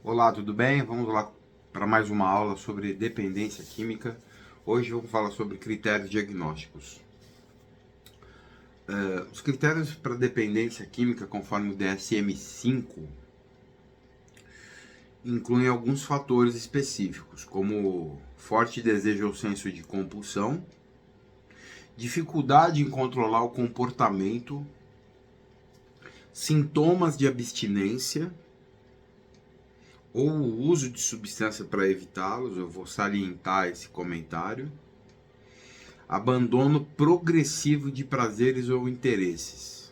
Olá, tudo bem? Vamos lá para mais uma aula sobre dependência química. Hoje vamos falar sobre critérios diagnósticos. Os critérios para dependência química, conforme o DSM-5, incluem alguns fatores específicos, como forte desejo ou senso de compulsão, dificuldade em controlar o comportamento, sintomas de abstinência, ou o uso de substância para evitá-los. Eu vou salientar esse comentário. Abandono progressivo de prazeres ou interesses.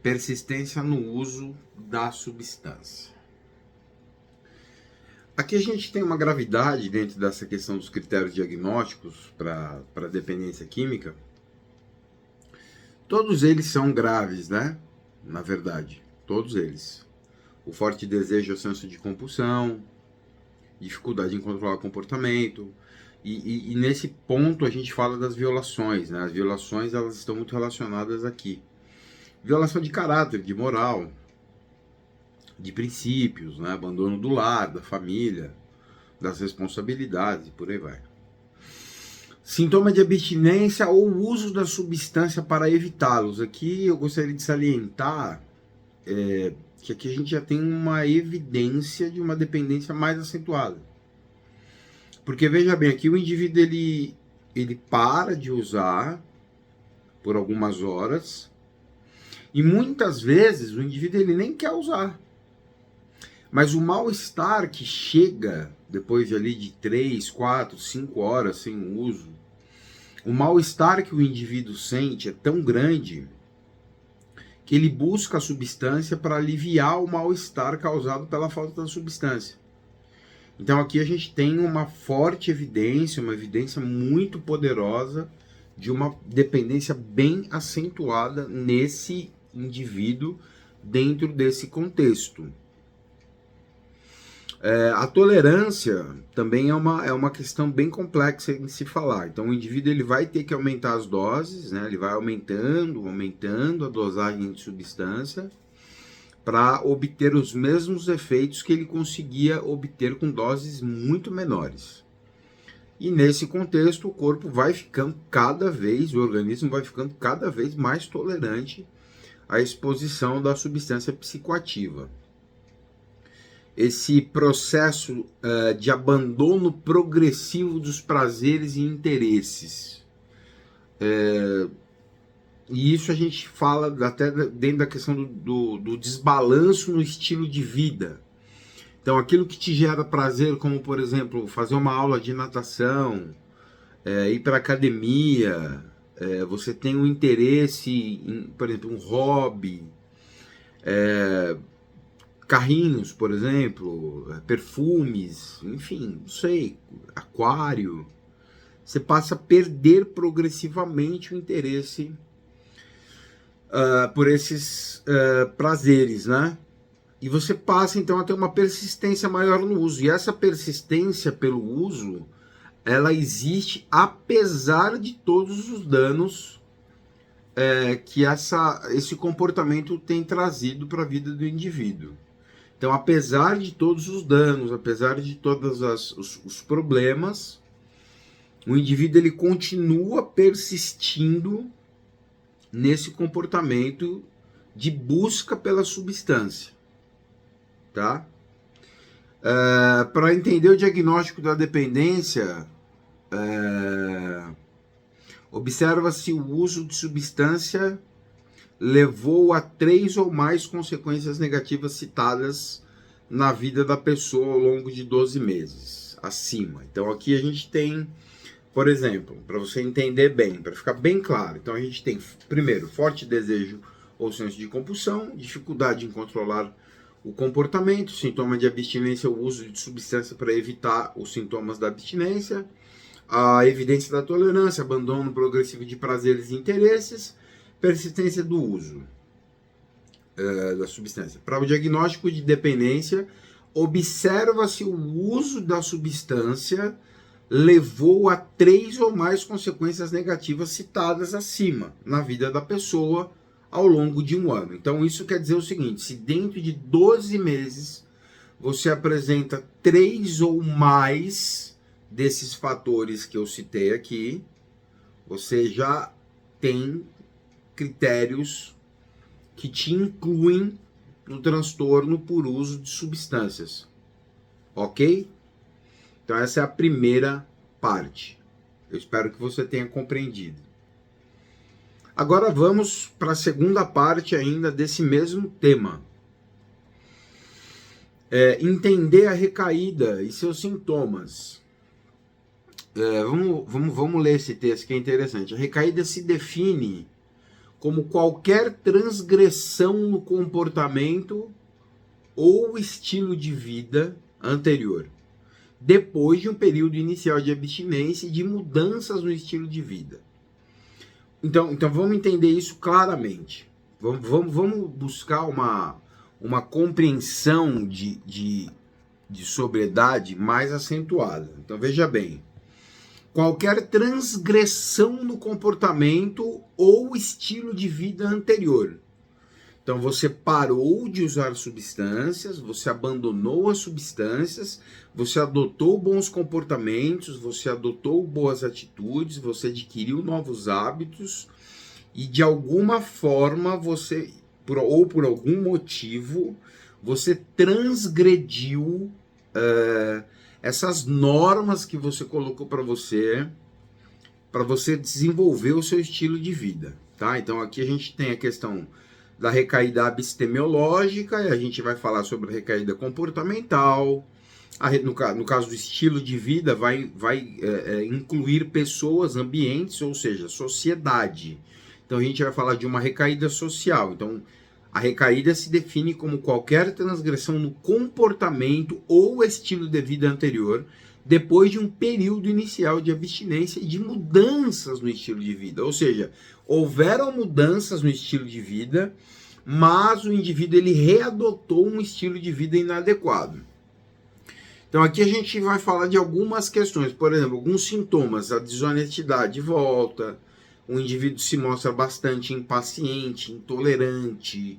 Persistência no uso da substância. Aqui a gente tem uma gravidade dentro dessa questão dos critérios diagnósticos para dependência química. Todos eles são graves, né? Na verdade, todos eles. O forte desejo ou senso de compulsão, dificuldade em controlar o comportamento. E nesse ponto a gente fala das violações, né? As violações, elas estão muito relacionadas aqui. Violação de caráter, de moral, de princípios, né? Abandono do lar, da família, das responsabilidades e por aí vai. Sintoma de abstinência ou uso da substância para evitá-los. Aqui eu gostaria de salientar que aqui a gente já tem uma evidência de uma dependência mais acentuada. Porque veja bem, aqui o indivíduo ele para de usar por algumas horas e muitas vezes o indivíduo ele nem quer usar. Mas o mal-estar que chega depois de 3, 4, 5 horas sem o uso, o mal-estar que o indivíduo sente é tão grande que ele busca a substância para aliviar o mal-estar causado pela falta da substância. Então aqui a gente tem uma forte evidência, uma evidência muito poderosa de uma dependência bem acentuada nesse indivíduo dentro desse contexto. A tolerância também é uma questão bem complexa em se falar. Então o indivíduo ele vai ter que aumentar as doses, né? Ele vai aumentando a dosagem de substância para obter os mesmos efeitos que ele conseguia obter com doses muito menores. E nesse contexto o corpo vai ficando o organismo vai ficando cada vez mais tolerante à exposição da substância psicoativa. Esse processo de abandono progressivo dos prazeres e interesses. E isso a gente fala até dentro da questão do desbalanço no estilo de vida. Então, aquilo que te gera prazer, como, por exemplo, fazer uma aula de natação, ir para a academia, você tem um interesse em, por exemplo, um hobby, carrinhos, por exemplo, perfumes, enfim, não sei, aquário. Você passa a perder progressivamente o interesse por esses prazeres, né? E você passa então a ter uma persistência maior no uso. E essa persistência pelo uso, ela existe apesar de todos os danos que esse comportamento tem trazido para a vida do indivíduo. Então, apesar de todos os danos, apesar de todos os problemas, o indivíduo ele continua persistindo nesse comportamento de busca pela substância, tá? Para entender o diagnóstico da dependência, observa-se o uso de substância levou a 3 ou mais consequências negativas citadas na vida da pessoa ao longo de 12 meses, acima. Então aqui a gente tem, por exemplo, para você entender bem, para ficar bem claro, então a gente tem, primeiro, forte desejo ou senso de compulsão, dificuldade em controlar o comportamento, sintoma de abstinência ou uso de substância para evitar os sintomas da abstinência, a evidência da tolerância, abandono progressivo de prazeres e interesses, persistência do uso da substância. Para o diagnóstico de dependência, observa-se o uso da substância levou a 3 ou mais consequências negativas citadas acima na vida da pessoa ao longo de um ano. Então isso quer dizer o seguinte: se dentro de 12 meses você apresenta 3 ou mais desses fatores que eu citei aqui, você já tem critérios que te incluem no transtorno por uso de substâncias. Ok? Então essa é a primeira parte. Eu espero que você tenha compreendido. Agora vamos para a segunda parte ainda desse mesmo tema. Entender a recaída e seus sintomas. Vamos ler esse texto que é interessante. A recaída se define como qualquer transgressão no comportamento ou estilo de vida anterior, depois de um período inicial de abstinência e de mudanças no estilo de vida. Então vamos entender isso claramente. Vamos buscar uma compreensão de sobriedade mais acentuada. Então veja bem. Qualquer transgressão no comportamento ou estilo de vida anterior. Então você parou de usar substâncias, você abandonou as substâncias, você adotou bons comportamentos, você adotou boas atitudes, você adquiriu novos hábitos e de alguma forma você, ou por algum motivo, você transgrediu essas normas que você colocou para você desenvolver o seu estilo de vida, tá? Então aqui a gente tem a questão da recaída abstemiológica, e a gente vai falar sobre a recaída comportamental. No caso do estilo de vida, vai incluir pessoas, ambientes, ou seja, sociedade. Então a gente vai falar de uma recaída social. Então a recaída se define como qualquer transgressão no comportamento ou estilo de vida anterior, depois de um período inicial de abstinência e de mudanças no estilo de vida. Ou seja, houveram mudanças no estilo de vida, mas o indivíduo ele readotou um estilo de vida inadequado. Então aqui a gente vai falar de algumas questões, por exemplo, alguns sintomas, a desonestidade volta, o indivíduo se mostra bastante impaciente, intolerante,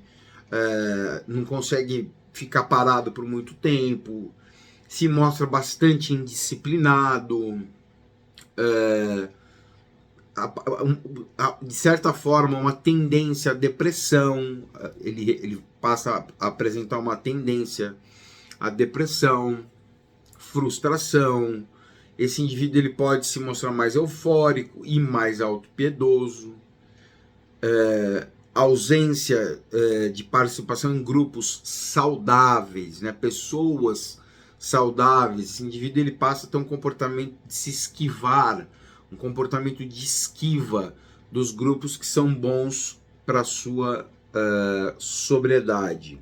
não consegue ficar parado por muito tempo, se mostra bastante indisciplinado, de certa forma uma tendência à depressão, ele passa a apresentar uma tendência à depressão, frustração. Esse indivíduo ele pode se mostrar mais eufórico e mais autopiedoso, ausência de participação em grupos saudáveis, né? Pessoas saudáveis. Esse indivíduo ele passa a ter um comportamento de se esquivar, um comportamento de esquiva dos grupos que são bons para a sua sobriedade.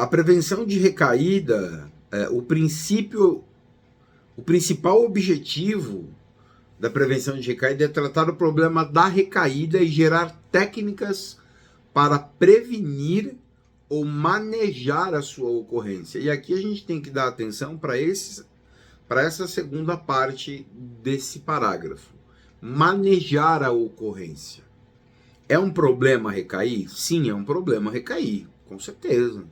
A prevenção de recaída, o principal objetivo da prevenção de recaída é tratar o problema da recaída e gerar técnicas para prevenir ou manejar a sua ocorrência. E aqui a gente tem que dar atenção para essa segunda parte desse parágrafo. Manejar a ocorrência. É um problema recair? Sim, é um problema recair, com certeza.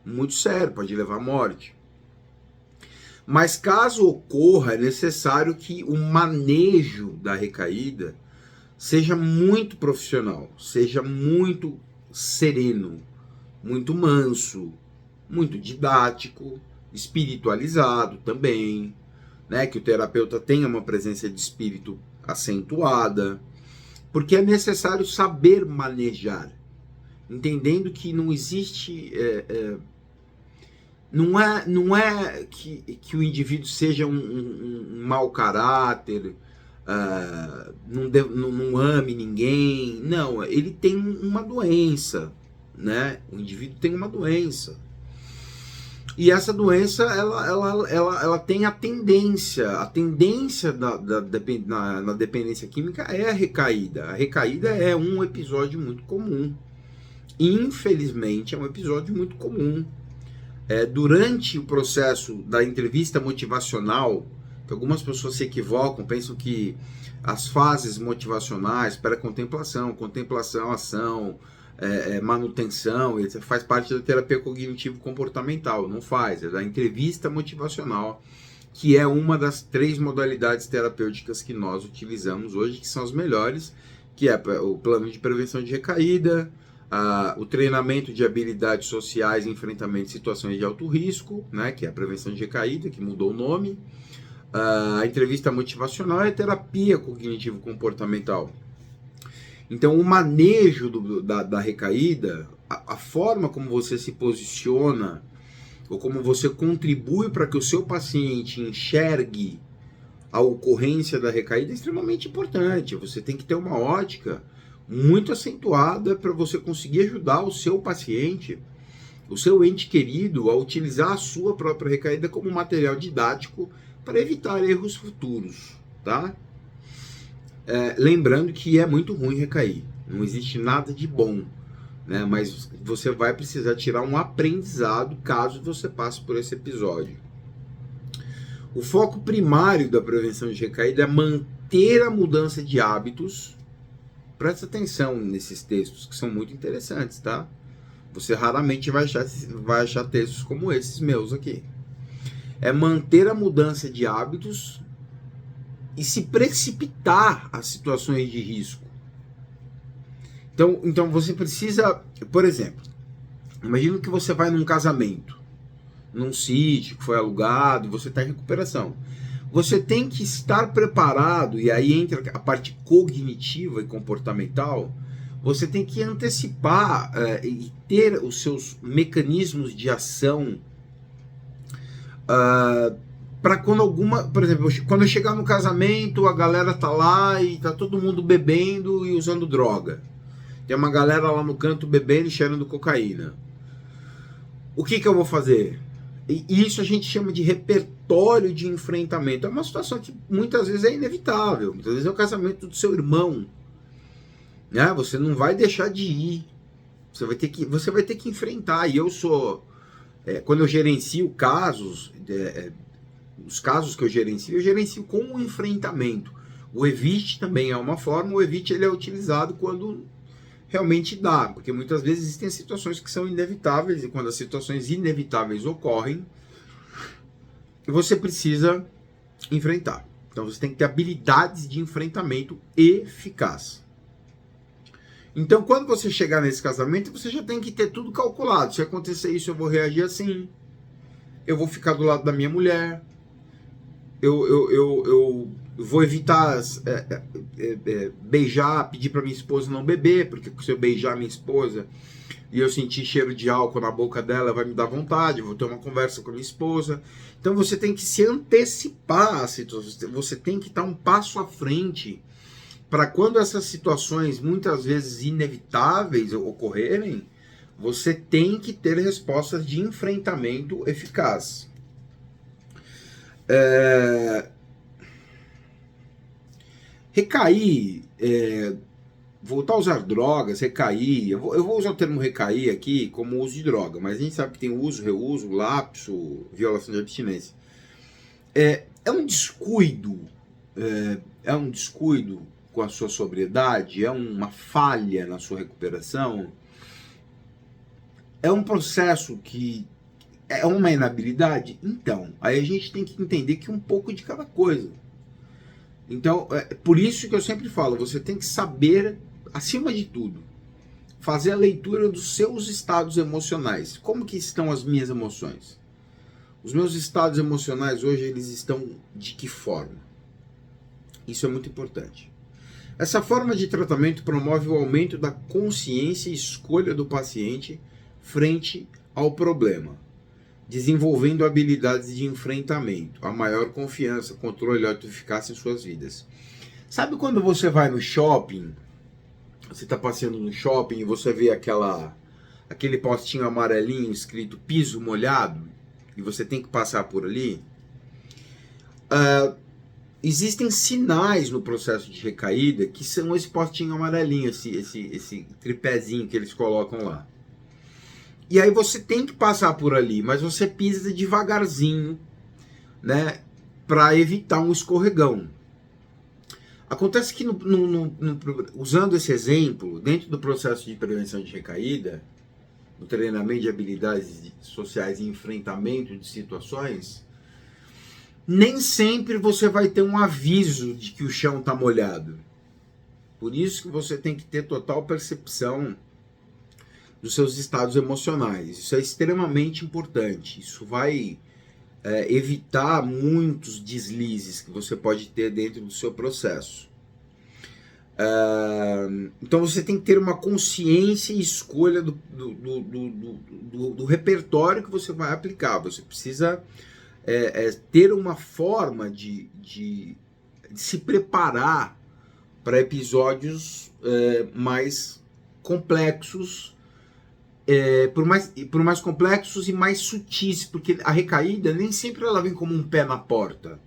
Muito sério, pode levar à morte. Mas caso ocorra, é necessário que o manejo da recaída seja muito profissional, seja muito sereno, muito manso, muito didático, espiritualizado também, né? Que o terapeuta tenha uma presença de espírito acentuada, porque é necessário saber manejar, entendendo que não existe... Não é que o indivíduo seja um mau caráter, não ame ninguém. Não, ele tem uma doença, né? O indivíduo tem uma doença. E essa doença, ela tem a tendência na dependência química é a recaída. A recaída é um episódio muito comum. Infelizmente, é um episódio muito comum. Durante o processo da entrevista motivacional, que algumas pessoas se equivocam, pensam que as fases motivacionais, pré-contemplação, contemplação, ação, manutenção, etc. Faz parte da terapia cognitivo-comportamental, não faz, é da entrevista motivacional, que é uma das 3 modalidades terapêuticas que nós utilizamos hoje, que são as melhores, que é o plano de prevenção de recaída, o treinamento de habilidades sociais e enfrentamento de situações de alto risco, né, que é a prevenção de recaída, que mudou o nome, a entrevista motivacional e a terapia cognitivo-comportamental. Então, o manejo da recaída, a forma como você se posiciona, ou como você contribui para que o seu paciente enxergue a ocorrência da recaída é extremamente importante. Você tem que ter uma ótica muito acentuada para você conseguir ajudar o seu paciente, o seu ente querido, a utilizar a sua própria recaída como material didático para evitar erros futuros, tá? Lembrando que é muito ruim recair, não existe nada de bom, né? Mas você vai precisar tirar um aprendizado caso você passe por esse episódio. O foco primário da prevenção de recaída é manter a mudança de hábitos. Presta atenção nesses textos que são muito interessantes, tá? Você raramente vai achar textos como esses meus aqui. É manter a mudança de hábitos e se precipitar a situações de risco. Então você precisa, por exemplo, imagina que você vai num casamento, num sítio que foi alugado, e você está em recuperação. Você tem que estar preparado, e aí entra a parte cognitiva e comportamental, você tem que antecipar e ter os seus mecanismos de ação para quando por exemplo, quando eu chegar no casamento, a galera tá lá e tá todo mundo bebendo e usando droga. Tem uma galera lá no canto bebendo e cheirando cocaína. O que eu vou fazer? E isso a gente chama de repertório de enfrentamento. É uma situação que muitas vezes é inevitável. Muitas vezes é o casamento do seu irmão, né? Você não vai deixar de ir. Você vai ter que enfrentar. E eu sou... quando eu gerencio casos... os casos que eu gerencio com o enfrentamento. O evite também é uma forma. O evite ele é utilizado quando realmente dá, porque muitas vezes existem situações que são inevitáveis, e quando as situações inevitáveis ocorrem, você precisa enfrentar. Então você tem que ter habilidades de enfrentamento eficaz. Então quando você chegar nesse casamento, você já tem que ter tudo calculado. Se acontecer isso, eu vou reagir assim, eu vou ficar do lado da minha mulher, eu vou evitar beijar, pedir para minha esposa não beber, porque se eu beijar minha esposa e eu sentir cheiro de álcool na boca dela, vai me dar vontade, eu vou ter uma conversa com a minha esposa. Então você tem que se antecipar a situação, você tem que estar um passo à frente para quando essas situações, muitas vezes inevitáveis, ocorrerem, você tem que ter respostas de enfrentamento eficaz. Recair, voltar a usar drogas, recair, eu vou usar o termo recair aqui como uso de droga, mas a gente sabe que tem uso, reuso, lapso, violação de abstinência. É um descuido com a sua sobriedade, é uma falha na sua recuperação, é um processo que é uma inabilidade? Então, aí a gente tem que entender que um pouco de cada coisa. Então, por isso que eu sempre falo, você tem que saber, acima de tudo, fazer a leitura dos seus estados emocionais. Como que estão as minhas emoções? Os meus estados emocionais hoje, eles estão de que forma? Isso é muito importante. Essa forma de tratamento promove o aumento da consciência e escolha do paciente frente ao problema, desenvolvendo habilidades de enfrentamento, a maior confiança, controle e autoeficácia em suas vidas. Sabe quando você vai no shopping, você está passeando no shopping e você vê aquele postinho amarelinho escrito piso molhado e você tem que passar por ali? Existem sinais no processo de recaída que são esse postinho amarelinho, esse tripézinho que eles colocam lá. E aí você tem que passar por ali, mas você pisa devagarzinho, né, para evitar um escorregão. Acontece que, usando esse exemplo, dentro do processo de prevenção de recaída, no treinamento de habilidades sociais e enfrentamento de situações, nem sempre você vai ter um aviso de que o chão está molhado. Por isso que você tem que ter total percepção dos seus estados emocionais. Isso é extremamente importante. Isso vai evitar muitos deslizes que você pode ter dentro do seu processo. Então você tem que ter uma consciência e escolha do repertório que você vai aplicar. Você precisa ter uma forma de se preparar para episódios mais complexos, por mais complexos e mais sutis, porque a recaída nem sempre ela vem como um pé na porta.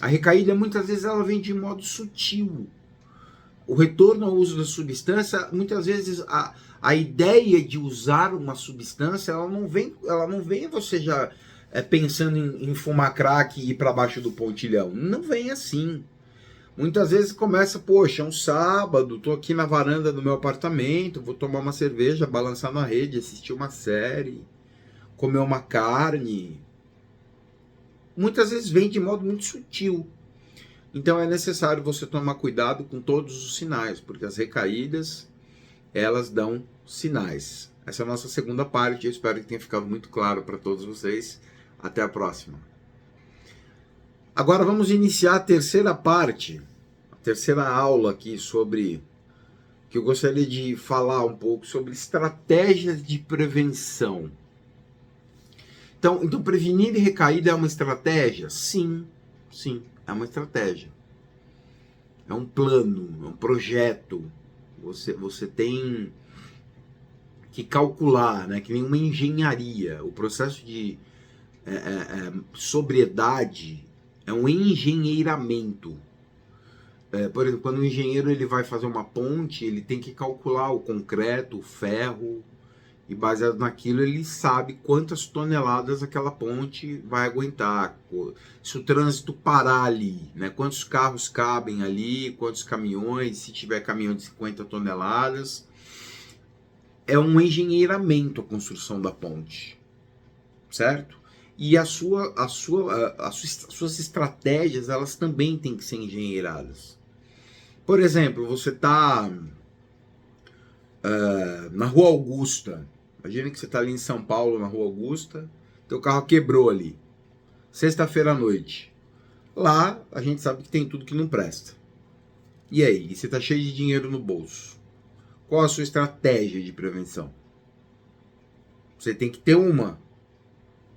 A recaída muitas vezes ela vem de modo sutil. O retorno ao uso da substância, muitas vezes a ideia de usar uma substância, ela não vem você já pensando em fumar crack e ir para baixo do pontilhão. Não vem assim. Muitas vezes começa, poxa, é um sábado, tô aqui na varanda do meu apartamento, vou tomar uma cerveja, balançar na rede, assistir uma série, comer uma carne. Muitas vezes vem de modo muito sutil. Então é necessário você tomar cuidado com todos os sinais, porque as recaídas, elas dão sinais. Essa é a nossa segunda parte, eu espero que tenha ficado muito claro para todos vocês. Até a próxima. Agora vamos iniciar a terceira parte, a terceira aula aqui sobre, que eu gostaria de falar um pouco sobre estratégias de prevenção. Então prevenir recaída é uma estratégia? Sim, é uma estratégia. É um plano, é um projeto. Você tem que calcular, né, que nem uma engenharia. O processo de sobriedade é um engenheiramento. Por exemplo, quando o engenheiro ele vai fazer uma ponte, ele tem que calcular o concreto, o ferro, e baseado naquilo ele sabe quantas toneladas aquela ponte vai aguentar. Se o trânsito parar ali, né, quantos carros cabem ali, quantos caminhões, se tiver caminhão de 50 toneladas. É um engenheiramento a construção da ponte, certo? E as suas estratégias, elas também têm que ser engenheiradas. Por exemplo, você está na Rua Augusta. Imagina que você está ali em São Paulo, na Rua Augusta, teu carro quebrou ali. Sexta-feira à noite. Lá, a gente sabe que tem tudo que não presta. E aí? E você está cheio de dinheiro no bolso. Qual a sua estratégia de prevenção? Você tem que ter uma.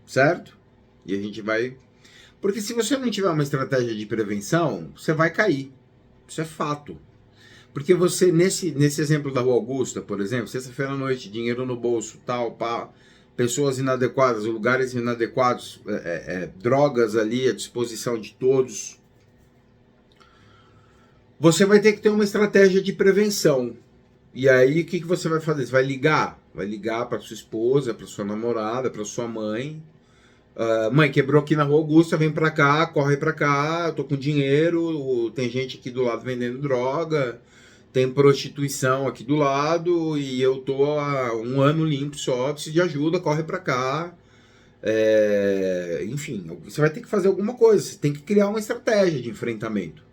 Certo? E a gente vai... Porque se você não tiver uma estratégia de prevenção, você vai cair. Isso é fato. Porque você, nesse exemplo da Rua Augusta, por exemplo, sexta-feira à noite, dinheiro no bolso, tal, pá, pessoas inadequadas, lugares inadequados, drogas ali à disposição de todos. Você vai ter que ter uma estratégia de prevenção. E aí, o que você vai fazer? Você vai ligar? Vai ligar para sua esposa, para sua namorada, para sua mãe. Mãe, quebrou aqui na Rua Augusta, vem pra cá, corre pra cá, eu tô com dinheiro, tem gente aqui do lado vendendo droga, tem prostituição aqui do lado e eu tô há um ano limpo só, preciso de ajuda, corre pra cá. Enfim, você vai ter que fazer alguma coisa, você tem que criar uma estratégia de enfrentamento.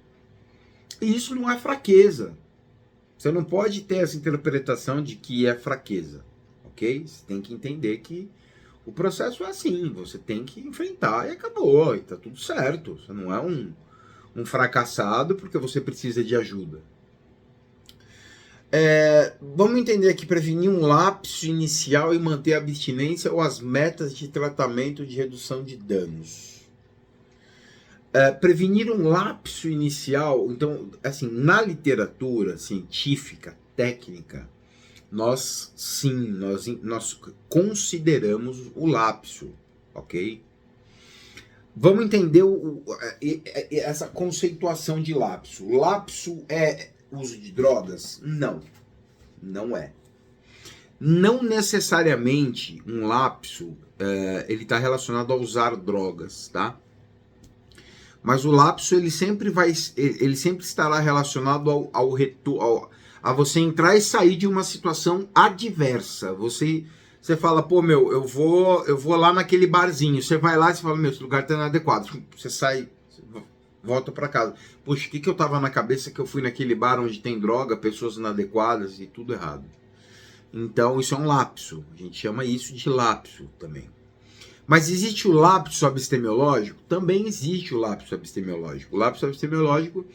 E isso não é fraqueza. Você não pode ter essa interpretação de que é fraqueza, ok? Você tem que entender que o processo é assim, você tem que enfrentar e acabou, e tá tudo certo. Você não é um fracassado porque você precisa de ajuda. Vamos entender que prevenir um lapso inicial e manter a abstinência ou as metas de tratamento de redução de danos. Prevenir um lapso inicial, então, assim, na literatura científica, técnica, nós consideramos o lapso, ok? Vamos entender essa conceituação de lapso. O lapso é uso de drogas? Não, não é. Não necessariamente um lapso ele está relacionado a usar drogas, tá? Mas o lapso ele sempre estará relacionado a você entrar e sair de uma situação adversa. Você fala, pô, meu, eu vou lá naquele barzinho. Você vai lá e você fala, meu, esse lugar tá inadequado. Você sai, volta para casa. Poxa, o que eu tava na cabeça que eu fui naquele bar onde tem droga, pessoas inadequadas e tudo errado. Então isso é um lapso. A gente chama isso de lapso também. Mas existe o lapso abstemiológico? Também existe o lapso abstemiológico. O lapso abstemiológico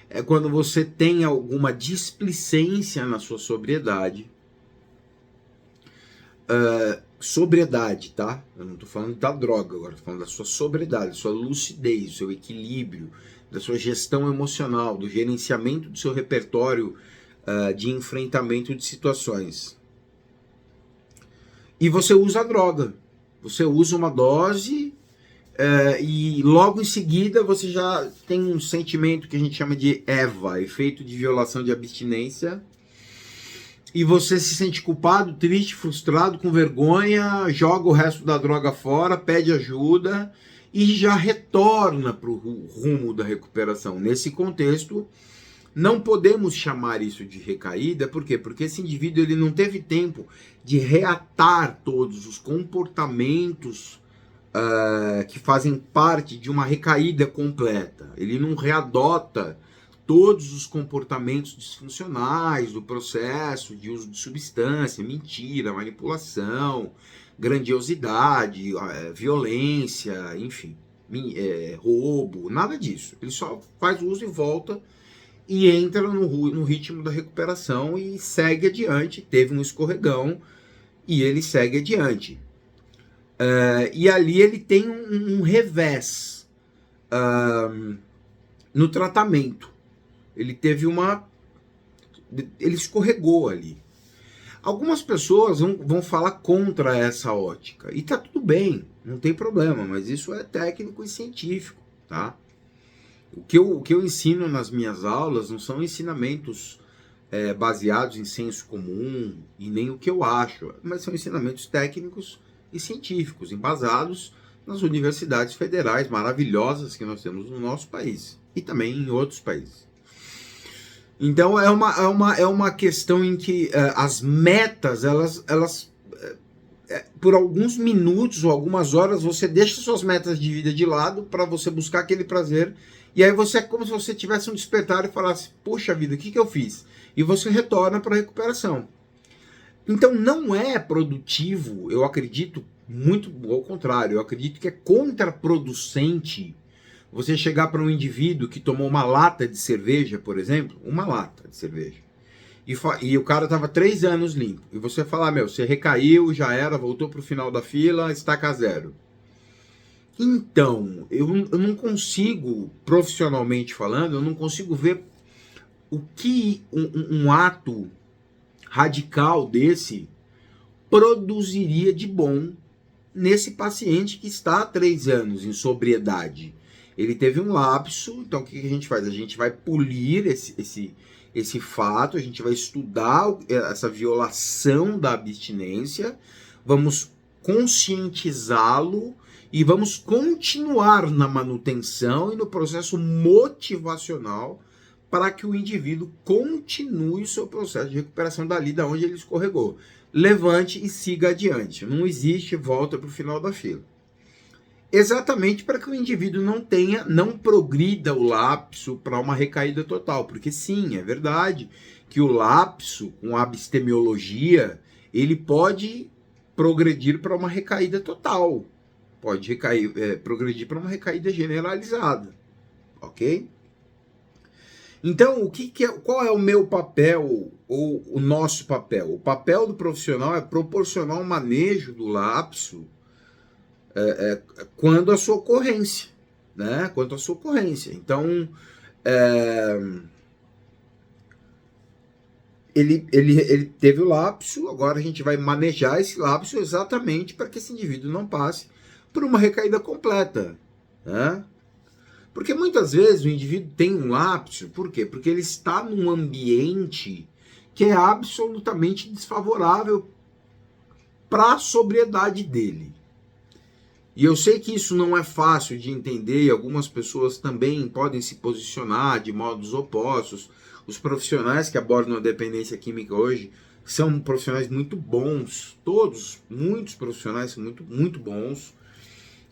é quando você tem alguma displicência na sua sobriedade. Sobriedade, tá? Eu não tô falando da droga agora, tô falando da sua sobriedade, da sua lucidez, do seu equilíbrio, da sua gestão emocional, do gerenciamento do seu repertório de enfrentamento de situações. E você usa a droga. Você usa uma dose e logo em seguida você já tem um sentimento que a gente chama de EVA, efeito de violação de abstinência, e você se sente culpado, triste, frustrado, com vergonha, joga o resto da droga fora, pede ajuda e já retorna para o rumo da recuperação. Nesse contexto, não podemos chamar isso de recaída, por quê? Porque esse indivíduo ele não teve tempo de reatar todos os comportamentos que fazem parte de uma recaída completa. Ele não readota todos os comportamentos disfuncionais do processo de uso de substância, mentira, manipulação, grandiosidade, violência, enfim, roubo, nada disso. Ele só faz uso e volta e entra no ritmo da recuperação e segue adiante. Teve um escorregão e ele segue adiante. E ali ele tem um revés no tratamento. Ele escorregou ali. Algumas pessoas vão falar contra essa ótica. E tá tudo bem, não tem problema, mas isso é técnico e científico, tá? O que eu ensino nas minhas aulas não são ensinamentos baseados em senso comum e nem o que eu acho, mas são ensinamentos técnicos e científicos, embasados nas universidades federais maravilhosas que nós temos no nosso país e também em outros países. Então é uma questão em que as metas, elas por alguns minutos ou algumas horas, você deixa suas metas de vida de lado para você buscar aquele prazer, e aí você é como se você tivesse um despertar e falasse, poxa vida, o que eu fiz? E você retorna para a recuperação. Então não é produtivo, eu acredito, muito ao contrário, eu acredito que é contraproducente você chegar para um indivíduo que tomou uma lata de cerveja, por exemplo, uma lata de cerveja, e o cara estava 3 anos limpo, e você falar, meu, você recaiu, já era, voltou para o final da fila, estaca zero. Então, eu não consigo, profissionalmente falando, eu não consigo ver o que um ato radical desse produziria de bom nesse paciente que está há 3 anos em sobriedade. Ele teve um lapso, então o que a gente faz? A gente vai polir esse fato, a gente vai estudar essa violação da abstinência, vamos conscientizá-lo e vamos continuar na manutenção e no processo motivacional para que o indivíduo continue o seu processo de recuperação dali da onde ele escorregou. Levante e siga adiante. Não existe volta para o final da fila. Exatamente para que o indivíduo não progrida o lapso para uma recaída total. Porque sim, é verdade que o lapso com a abstemiologia, ele pode progredir para uma recaída total. Pode progredir para uma recaída generalizada. Ok? Então, qual é o meu papel ou o nosso papel? O papel do profissional é proporcionar um manejo do lapso quando a sua ocorrência, né? Quanto à sua ocorrência. Então, ele teve o lapso, agora a gente vai manejar esse lapso exatamente para que esse indivíduo não passe por uma recaída completa, né? Porque muitas vezes o indivíduo tem um lapso, por quê? Porque ele está num ambiente que é absolutamente desfavorável para a sobriedade dele. E eu sei que isso não é fácil de entender, e algumas pessoas também podem se posicionar de modos opostos. Os profissionais que abordam a dependência química hoje são profissionais muito bons, todos, muitos profissionais são muito bons,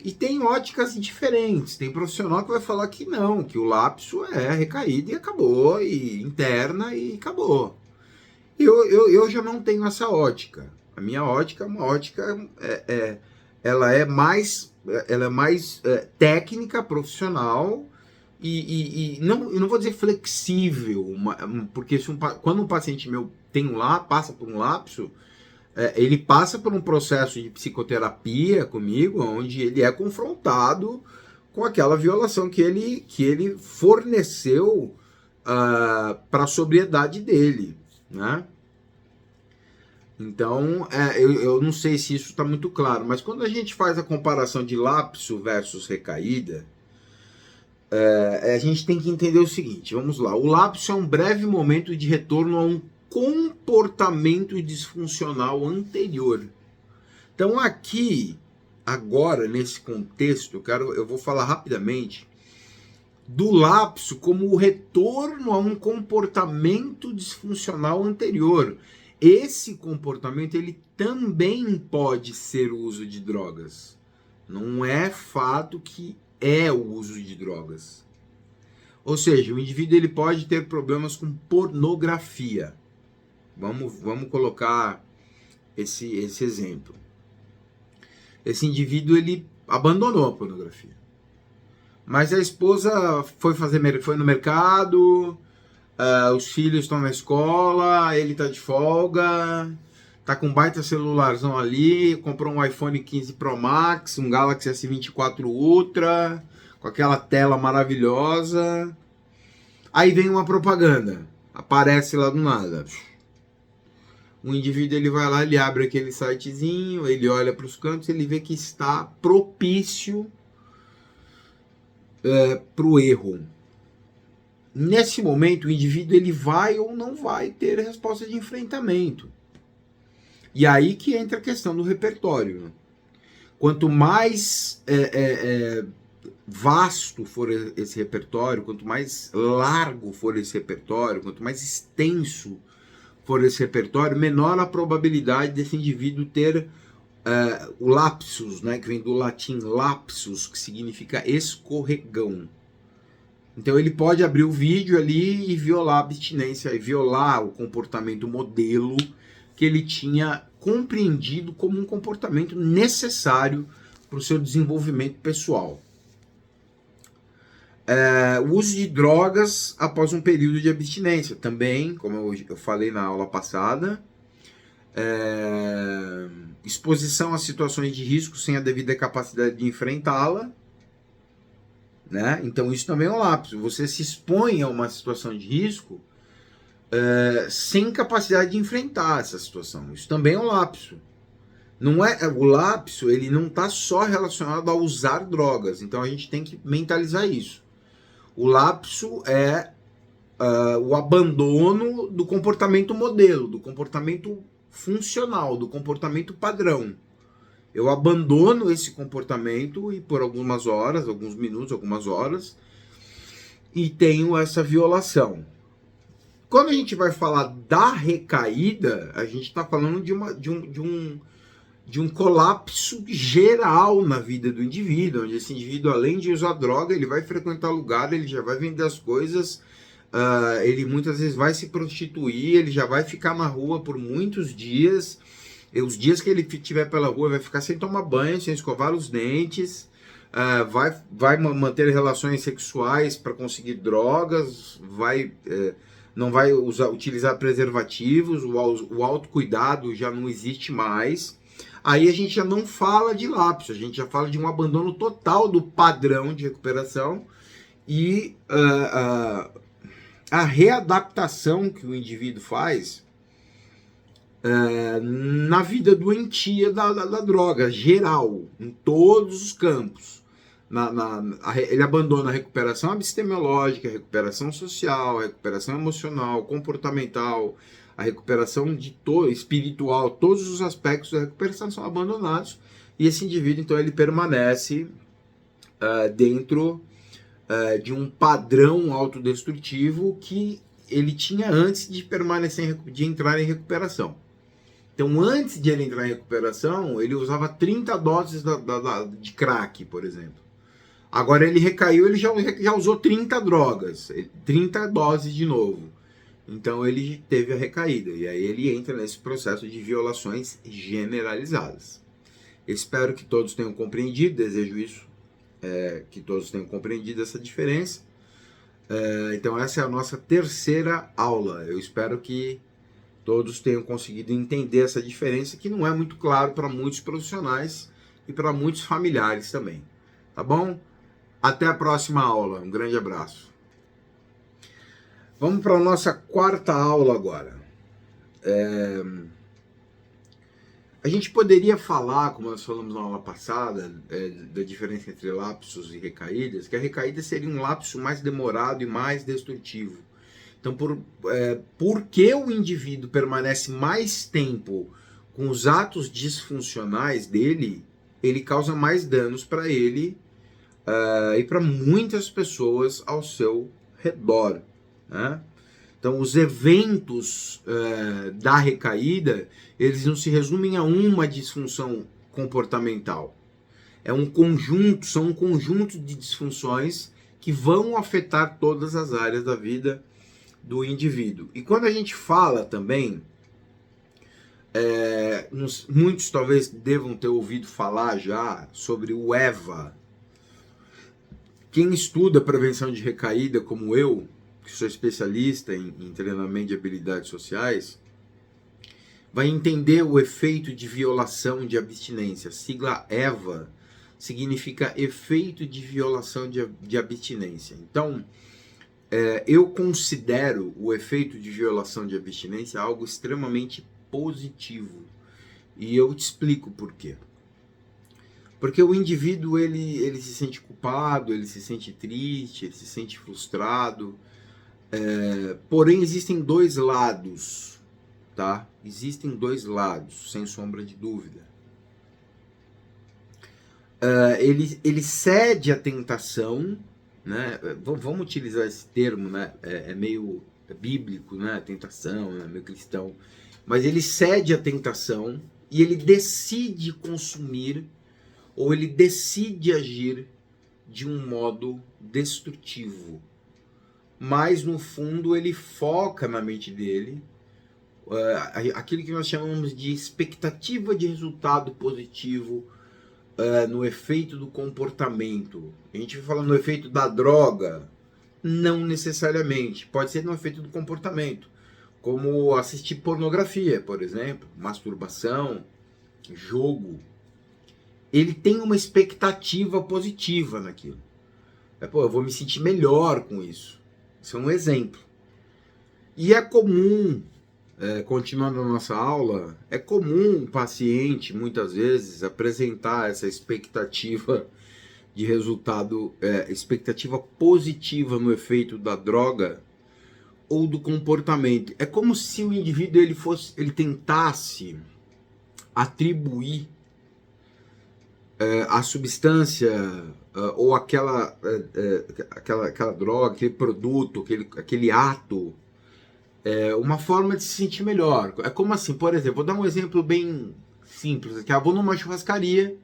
e tem óticas diferentes. Tem profissional que vai falar que não, que o lapso é recaída e acabou, e interna e acabou. Eu já não tenho essa ótica. A minha ótica é uma ótica, ela é mais técnica, profissional e não, eu não vou dizer flexível, porque quando um paciente meu passa por um lapso, ele passa por um processo de psicoterapia comigo, onde ele é confrontado com aquela violação que ele forneceu para a sobriedade dele, né? Então, eu não sei se isso está muito claro, mas quando a gente faz a comparação de lapso versus recaída, a gente tem que entender o seguinte, vamos lá, o lapso é um breve momento de retorno a um comportamento disfuncional anterior. Então aqui, agora, nesse contexto, eu vou falar rapidamente do lapso como o retorno a um comportamento disfuncional anterior. Esse comportamento ele também pode ser o uso de drogas. Não é fato que é o uso de drogas. Ou seja, o indivíduo ele pode ter problemas com pornografia. Vamos colocar esse exemplo. Esse indivíduo ele abandonou a pornografia. Mas a esposa foi no mercado, os filhos estão na escola, ele tá de folga, tá com um baita celularzão ali, comprou um iPhone 15 Pro Max, um Galaxy S24 Ultra, com aquela tela maravilhosa. Aí vem uma propaganda, aparece lá do nada. O indivíduo ele vai lá, ele abre aquele sitezinho, ele olha para os cantos, ele vê que está propício para o erro. Nesse momento, o indivíduo ele vai ou não vai ter resposta de enfrentamento. E aí que entra a questão do repertório. Né? Quanto mais vasto for esse repertório, quanto mais largo for esse repertório, quanto mais extenso for esse repertório, menor a probabilidade desse indivíduo ter o lapsus, né, que vem do latim lapsus, que significa escorregão. Então ele pode abrir o vídeo ali e violar a abstinência, e violar o comportamento modelo que ele tinha compreendido como um comportamento necessário para o seu desenvolvimento pessoal. O uso de drogas após um período de abstinência. Também, como eu falei na aula passada, exposição a situações de risco sem a devida capacidade de enfrentá-la. Né? Então isso também é um lapso. Você se expõe a uma situação de risco sem capacidade de enfrentar essa situação. Isso também é um lapso. O lapso ele não está só relacionado a usar drogas. Então a gente tem que mentalizar isso. O lapso é o abandono do comportamento modelo, do comportamento funcional, do comportamento padrão. Eu abandono esse comportamento e por algumas horas, alguns minutos, algumas horas, e tenho essa violação. Quando a gente vai falar da recaída, a gente está falando de um colapso geral na vida do indivíduo, onde esse indivíduo, além de usar droga, ele vai frequentar lugar, ele já vai vender as coisas, ele muitas vezes vai se prostituir, ele já vai ficar na rua por muitos dias. E os dias que ele estiver pela rua, vai ficar sem tomar banho, sem escovar os dentes, vai manter relações sexuais para conseguir drogas, não vai utilizar preservativos, o autocuidado já não existe mais. Aí a gente já não fala de lapso, a gente já fala de um abandono total do padrão de recuperação e a readaptação que o indivíduo faz na vida doentia da droga, geral, em todos os campos. Ele abandona a recuperação epistemológica, a recuperação social, a recuperação emocional, comportamental, a recuperação espiritual, todos os aspectos da recuperação são abandonados E esse indivíduo, então, ele permanece dentro de um padrão autodestrutivo que ele tinha antes de permanecer, de entrar em recuperação. Então, antes de ele entrar em recuperação, ele usava 30 doses de crack, por exemplo. Agora ele recaiu, ele já usou 30 drogas, 30 doses de novo. Então ele teve a recaída, e aí ele entra nesse processo de violações generalizadas. Espero que todos tenham compreendido, desejo isso, que todos tenham compreendido essa diferença. Então essa é a nossa terceira aula. Eu espero que todos tenham conseguido entender essa diferença, que não é muito claro para muitos profissionais e para muitos familiares também. Tá bom? Até a próxima aula. Um grande abraço. Vamos para a nossa quarta aula agora. A gente poderia falar, como nós falamos na aula passada, da diferença entre lapsos e recaídas, que a recaída seria um lapso mais demorado e mais destrutivo. Então, por que o indivíduo permanece mais tempo com os atos disfuncionais dele, ele causa mais danos para ele e para muitas pessoas ao seu redor, né? Então, os eventos da recaída, eles não se resumem a uma disfunção comportamental. São um conjunto de disfunções que vão afetar todas as áreas da vida do indivíduo. E quando a gente fala também, muitos talvez devam ter ouvido falar já sobre o EVA. Quem estuda prevenção de recaída, como eu, que sou especialista em treinamento de habilidades sociais, vai entender o efeito de violação de abstinência. A sigla EVA significa efeito de violação de abstinência. Então, eu considero o efeito de violação de abstinência algo extremamente positivo. E eu te explico por quê. Porque o indivíduo, ele se sente culpado, ele se sente triste, ele se sente frustrado. Porém, existem dois lados, tá? Existem dois lados, sem sombra de dúvida. Ele cede à tentação, né? Vamos utilizar esse termo, né? É meio bíblico, né? Tentação, né? Meio cristão. Mas ele cede à tentação e ele decide consumir ou ele decide agir de um modo destrutivo. Mas, no fundo, ele foca na mente dele aquilo que nós chamamos de expectativa de resultado positivo no efeito do comportamento. A gente vai falar no efeito da droga, não necessariamente. Pode ser no efeito do comportamento, como assistir pornografia, por exemplo, masturbação, jogo. Ele tem uma expectativa positiva naquilo. Eu vou me sentir melhor com isso. Isso é um exemplo. E é comum, continuando a nossa aula, é comum o paciente, muitas vezes, apresentar essa expectativa de resultado, expectativa positiva no efeito da droga ou do comportamento. É como se o indivíduo ele tentasse atribuir a substância ou aquela droga, aquele produto, aquele ato, uma forma de se sentir melhor. É como assim, por exemplo, vou dar um exemplo bem simples aqui. Eu vou numa churrascaria.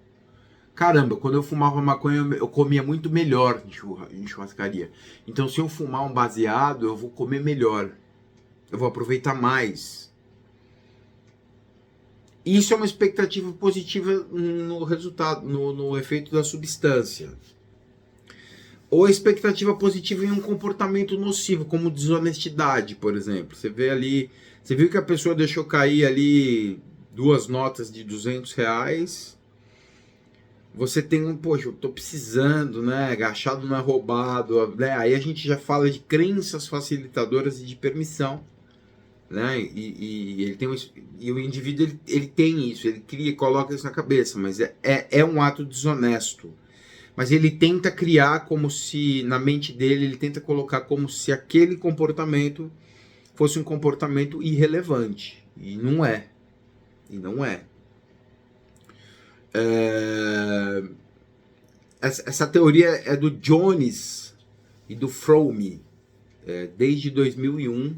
Caramba, quando eu fumava maconha, eu comia muito melhor em churrascaria. Então, se eu fumar um baseado, eu vou comer melhor. Eu vou aproveitar mais. Isso é uma expectativa positiva no resultado, no efeito da substância. Ou a expectativa positiva em um comportamento nocivo, como desonestidade, por exemplo. Você vê ali, você viu que a pessoa deixou cair ali 2 notas de R$200. Você tem poxa, eu tô precisando, né? Agachado não é roubado, né? Aí a gente já fala de crenças facilitadoras e de permissão. Né? Ele tem e o indivíduo ele tem isso, ele coloca isso na cabeça, mas é um ato desonesto. Mas ele tenta criar como se, na mente dele, ele tenta colocar como se aquele comportamento fosse um comportamento irrelevante. E não é. Essa teoria é do Jones e do Fromme, desde 2001.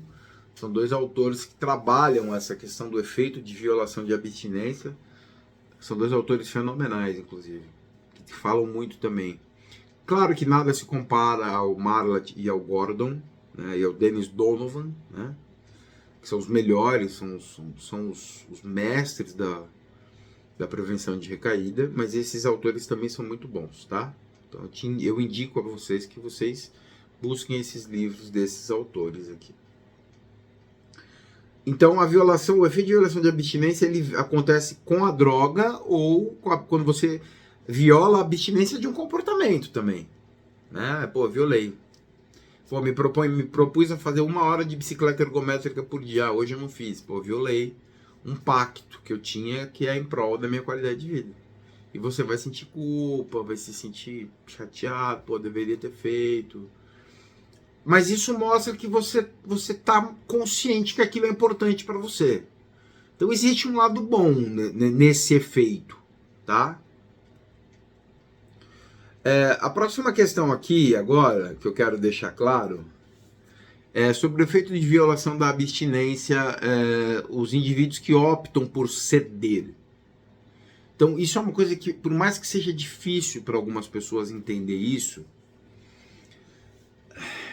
São dois autores que trabalham essa questão do efeito de violação de abstinência. São dois autores fenomenais, inclusive, que falam muito também. Claro que nada se compara ao Marlatt e ao Gordon, né, e ao Dennis Donovan, né, que são os melhores, são os mestres da prevenção de recaída, mas esses autores também são muito bons, tá? Então eu indico a vocês que vocês busquem esses livros desses autores aqui. Então o efeito de violação de abstinência, ele acontece com a droga ou quando você viola a abstinência de um comportamento também, né? Pô, violei. Pô, me propus a fazer 1 hora de bicicleta ergométrica por dia, hoje eu não fiz. Pô, violei um pacto que eu tinha que é em prol da minha qualidade de vida. E você vai sentir culpa, vai se sentir chateado, pô, deveria ter feito. Mas isso mostra que você tá consciente que aquilo é importante para você. Então existe um lado bom nesse efeito, tá? A próxima questão aqui, agora, que eu quero deixar claro, é sobre o efeito de violação da abstinência, os indivíduos que optam por ceder. Então isso é uma coisa que, por mais que seja difícil para algumas pessoas entender isso,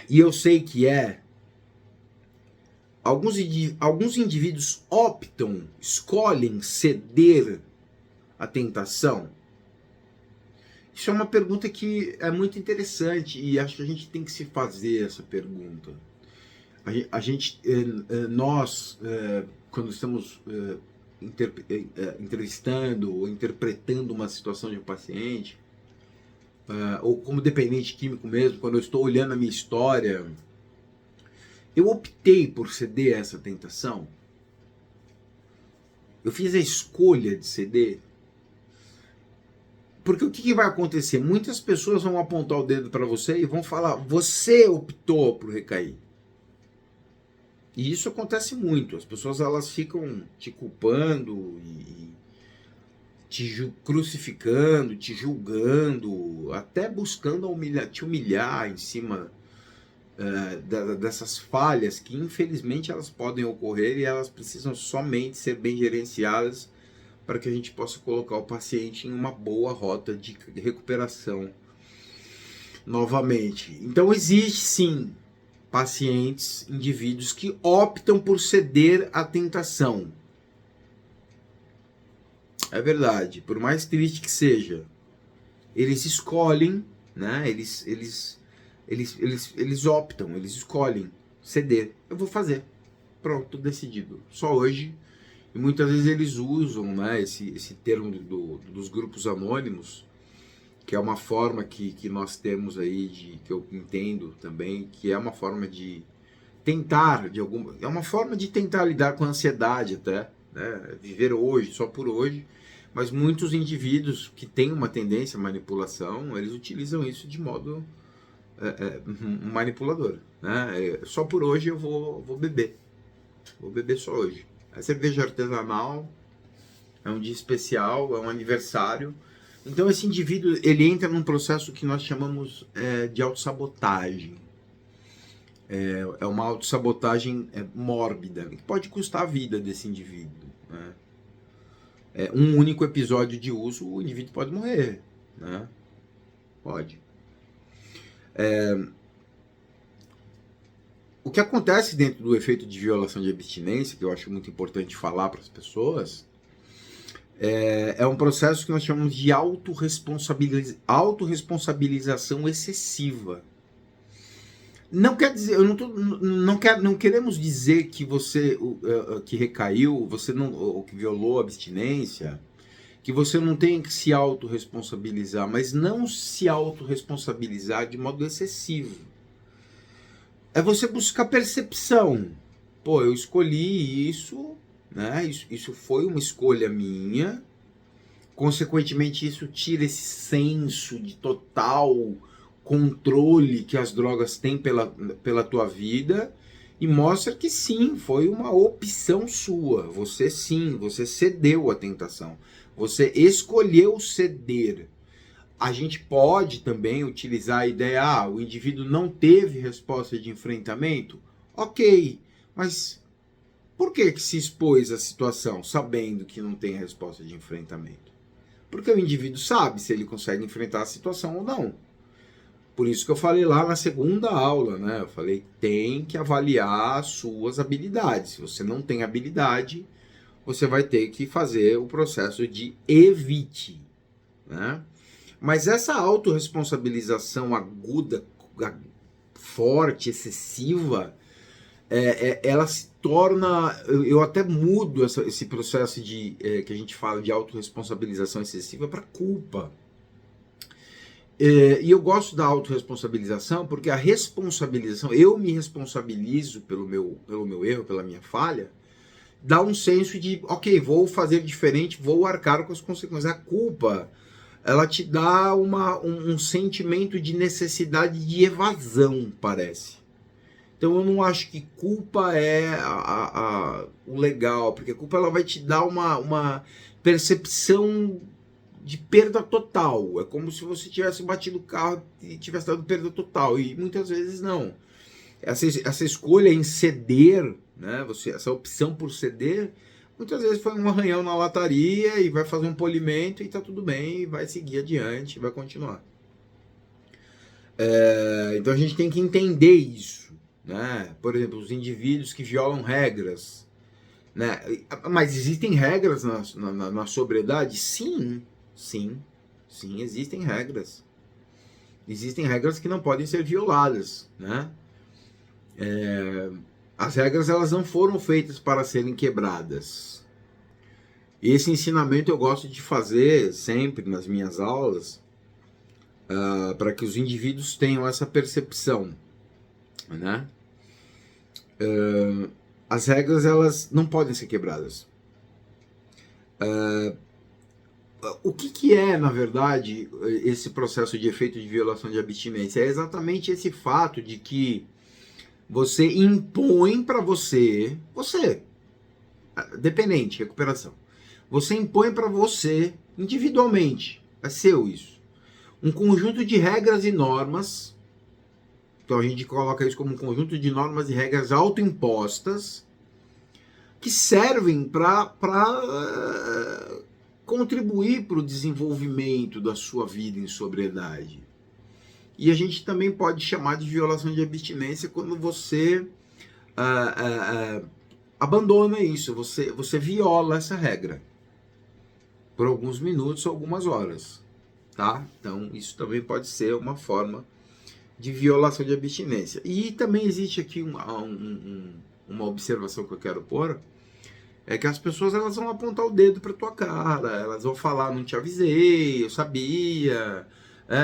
e eu sei que alguns indivíduos escolhem ceder à tentação. Isso é uma pergunta que é muito interessante e acho que a gente tem que se fazer essa pergunta. Nós, quando estamos entrevistando ou interpretando uma situação de um paciente, ou como dependente químico mesmo, quando eu estou olhando a minha história, eu optei por ceder a essa tentação? Eu fiz a escolha de ceder? Porque o que vai acontecer? Muitas pessoas vão apontar o dedo para você e vão falar, você optou por recair. E isso acontece muito. As pessoas elas ficam te culpando e te crucificando, te julgando, até buscando te humilhar em cima dessas falhas que infelizmente elas podem ocorrer e elas precisam somente ser bem gerenciadas para que a gente possa colocar o paciente em uma boa rota de recuperação novamente. Então existe sim pacientes, indivíduos que optam por ceder à tentação. É verdade, por mais triste que seja, eles escolhem, né? Eles optam, eles escolhem ceder. Eu vou fazer, pronto, decidido. Só hoje. E muitas vezes eles usam, né, esse termo dos grupos anônimos, que é uma forma que nós temos aí, que eu entendo também, que é uma forma de tentar, é uma forma de tentar lidar com a ansiedade até, né, viver hoje, só por hoje. Mas muitos indivíduos que têm uma tendência à manipulação, eles utilizam isso de modo manipulador, né? Só por hoje eu vou beber. Vou beber só hoje. A cerveja artesanal é um dia especial, é um aniversário. Então esse indivíduo ele entra num processo que nós chamamos de autossabotagem. É uma autossabotagem mórbida, que pode custar a vida desse indivíduo, né? Um único episódio de uso, o indivíduo pode morrer, né? Pode. O que acontece dentro do efeito de violação de abstinência, que eu acho muito importante falar para as pessoas, é um processo que nós chamamos de autorresponsabilização excessiva. Não quer dizer, não queremos dizer que você que recaiu, ou que violou a abstinência, que você não tem que se autorresponsabilizar, mas não se autorresponsabilizar de modo excessivo. É você buscar percepção. Pô, eu escolhi isso, né? Isso foi uma escolha minha. Consequentemente, isso tira esse senso de total controle que as drogas têm pela tua vida e mostra que sim, foi uma opção sua. Você cedeu à tentação. Você escolheu ceder. A gente pode também utilizar a ideia, o indivíduo não teve resposta de enfrentamento? Ok, mas por que se expôs à situação sabendo que não tem resposta de enfrentamento? Porque o indivíduo sabe se ele consegue enfrentar a situação ou não. Por isso que eu falei lá na segunda aula, né? Eu falei, tem que avaliar as suas habilidades. Se você não tem habilidade, você vai ter que fazer o processo de evite, né? Mas essa autorresponsabilização aguda, forte, excessiva, ela se torna... Eu até mudo esse processo que a gente fala de autorresponsabilização excessiva para culpa. E eu gosto da autorresponsabilização porque a responsabilização, eu me responsabilizo pelo meu erro, pela minha falha, dá um senso de, ok, vou fazer diferente, vou arcar com as consequências. A culpa, ela te dá um sentimento de necessidade de evasão, parece. Então eu não acho que culpa é o legal, porque culpa ela vai te dar uma percepção de perda total. É como se você tivesse batido o carro e tivesse dado perda total. E muitas vezes não. Essa escolha em ceder, né? Essa opção por ceder, muitas vezes foi um arranhão na lataria e vai fazer um polimento e tá tudo bem, e vai seguir adiante, vai continuar. Então a gente tem que entender isso, né? Por exemplo, os indivíduos que violam regras, né? Mas existem regras na sobriedade? Sim, existem regras. Existem regras que não podem ser violadas, né? As regras, elas não foram feitas para serem quebradas. E esse ensinamento eu gosto de fazer sempre nas minhas aulas, para que os indivíduos tenham essa percepção, né? As regras, elas não podem ser quebradas. O que é, na verdade, esse processo de efeito de violação de abstinência? É exatamente esse fato de que você impõe para você, dependente, recuperação, você impõe para você, individualmente, é seu isso, um conjunto de regras e normas. Então a gente coloca isso como um conjunto de normas e regras autoimpostas que servem para contribuir para o desenvolvimento da sua vida em sobriedade. E a gente também pode chamar de violação de abstinência quando você abandona isso, você viola essa regra por alguns minutos ou algumas horas, tá? Então isso também pode ser uma forma de violação de abstinência. E também existe aqui uma observação que eu quero pôr, é que as pessoas, elas vão apontar o dedo para tua cara, elas vão falar, não te avisei, eu sabia,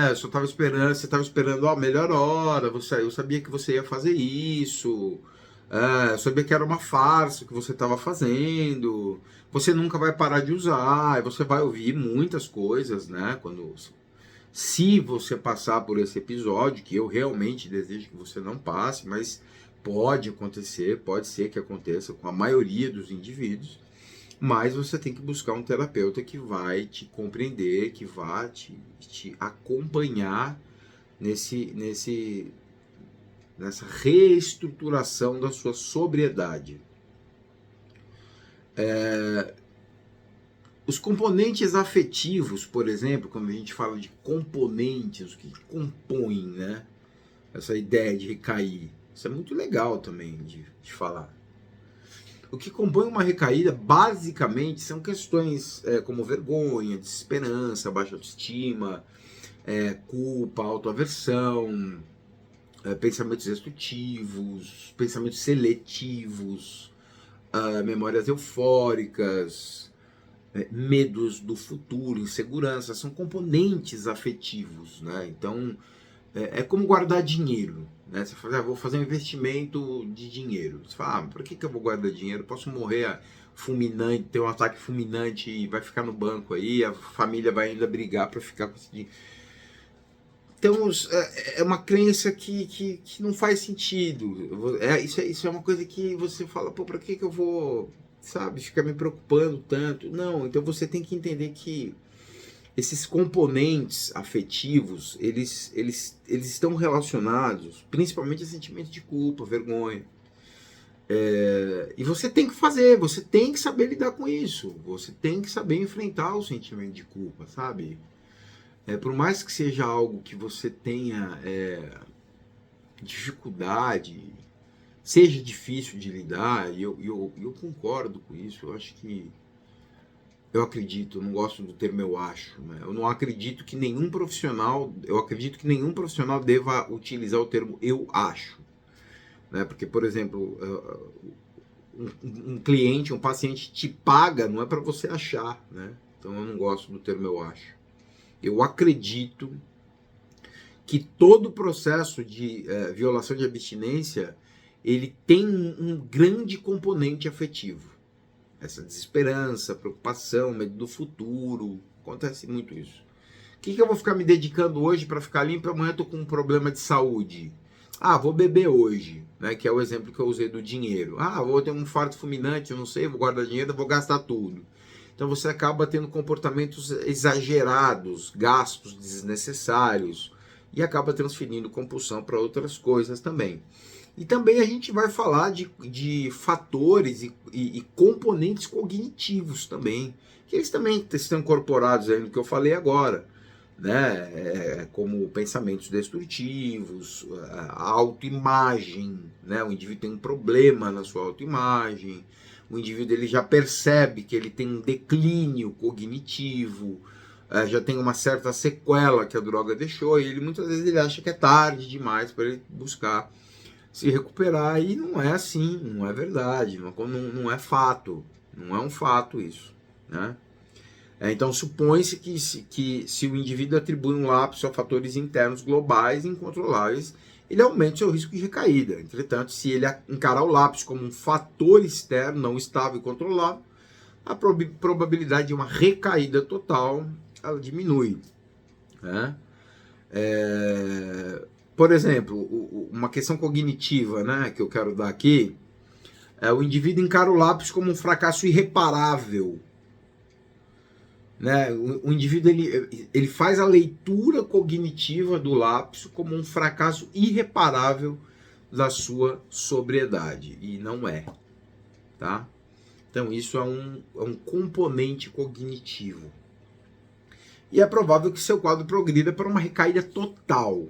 eu só estava esperando, você estava esperando a melhor hora, eu sabia que você ia fazer isso, eu sabia que era uma farsa que você estava fazendo, você nunca vai parar de usar, e você vai ouvir muitas coisas, né, se você passar por esse episódio, que eu realmente desejo que você não passe, mas pode acontecer, pode ser que aconteça com a maioria dos indivíduos, mas você tem que buscar um terapeuta que vai te compreender, que vai te acompanhar nessa reestruturação da sua sobriedade. Os componentes afetivos, por exemplo, quando a gente fala de componentes, o que compõem, né, essa ideia de recair, isso é muito legal também de falar. O que compõe uma recaída, basicamente, são questões como vergonha, desesperança, baixa autoestima, culpa, autoaversão, pensamentos destrutivos, pensamentos seletivos, memórias eufóricas, medos do futuro, insegurança, são componentes afetivos, né? Então, é como guardar dinheiro, né? Você fala, vou fazer um investimento de dinheiro. Você fala, por que eu vou guardar dinheiro? Posso morrer fulminante, ter um ataque fulminante e vai ficar no banco aí, a família vai ainda brigar para ficar com esse dinheiro. Então, é uma crença que não faz sentido. Isso é uma coisa que você fala, para que eu vou sabe, fica me preocupando tanto. Não, então você tem que entender que esses componentes afetivos, eles estão relacionados principalmente a sentimentos de culpa, vergonha. E você tem que fazer, você tem que saber lidar com isso. Você tem que saber enfrentar o sentimento de culpa, sabe? Por mais que seja algo que você tenha dificuldade, seja difícil de lidar, e eu concordo com isso, eu acredito, eu não gosto do termo eu acho, né? Eu acredito que nenhum profissional deva utilizar o termo eu acho, né? Porque, por exemplo, um cliente, um paciente te paga, não é para você achar, né? Então eu não gosto do termo eu acho. Eu acredito que todo processo de violação de abstinência, ele tem um grande componente afetivo. Essa desesperança, preocupação, medo do futuro, acontece muito isso. O que eu vou ficar me dedicando hoje para ficar limpo e amanhã eu tô com um problema de saúde? Vou beber hoje, né? Que é o exemplo que eu usei do dinheiro. Vou ter um infarto fulminante, eu não sei, vou guardar dinheiro, vou gastar tudo. Então você acaba tendo comportamentos exagerados, gastos desnecessários e acaba transferindo compulsão para outras coisas também. E também a gente vai falar de fatores e componentes cognitivos também, que eles também estão incorporados aí no que eu falei agora, né? Como pensamentos destrutivos, a autoimagem, né? O indivíduo tem um problema na sua autoimagem, o indivíduo ele já percebe que ele tem um declínio cognitivo, já tem uma certa sequela que a droga deixou, e ele muitas vezes ele acha que é tarde demais para ele buscar se recuperar, e não é assim, não é verdade, não é fato, não é um fato isso, né? Então supõe-se que se o indivíduo atribui um lapso a fatores internos globais e incontroláveis, ele aumenta o seu risco de recaída. Entretanto, se ele encarar o lapso como um fator externo, não estável e controlável, a probabilidade de uma recaída total, ela diminui, né? Por exemplo, uma questão cognitiva, né, que eu quero dar aqui, o indivíduo encara o lapso como um fracasso irreparável, né? O indivíduo ele faz a leitura cognitiva do lapso como um fracasso irreparável da sua sobriedade, e não é, tá? Então isso é um componente cognitivo. E é provável que seu quadro progrida para uma recaída total.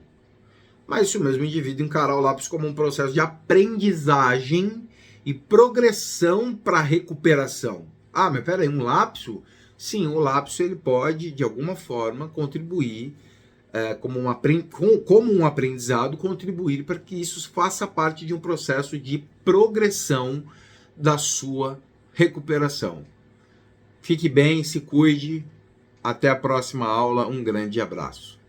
Mas se o mesmo indivíduo encarar o lapso como um processo de aprendizagem e progressão para a recuperação. Mas peraí, um lapso? Sim, o lapso ele pode, de alguma forma, contribuir, como um aprendizado, contribuir para que isso faça parte de um processo de progressão da sua recuperação. Fique bem, se cuide. Até a próxima aula. Um grande abraço.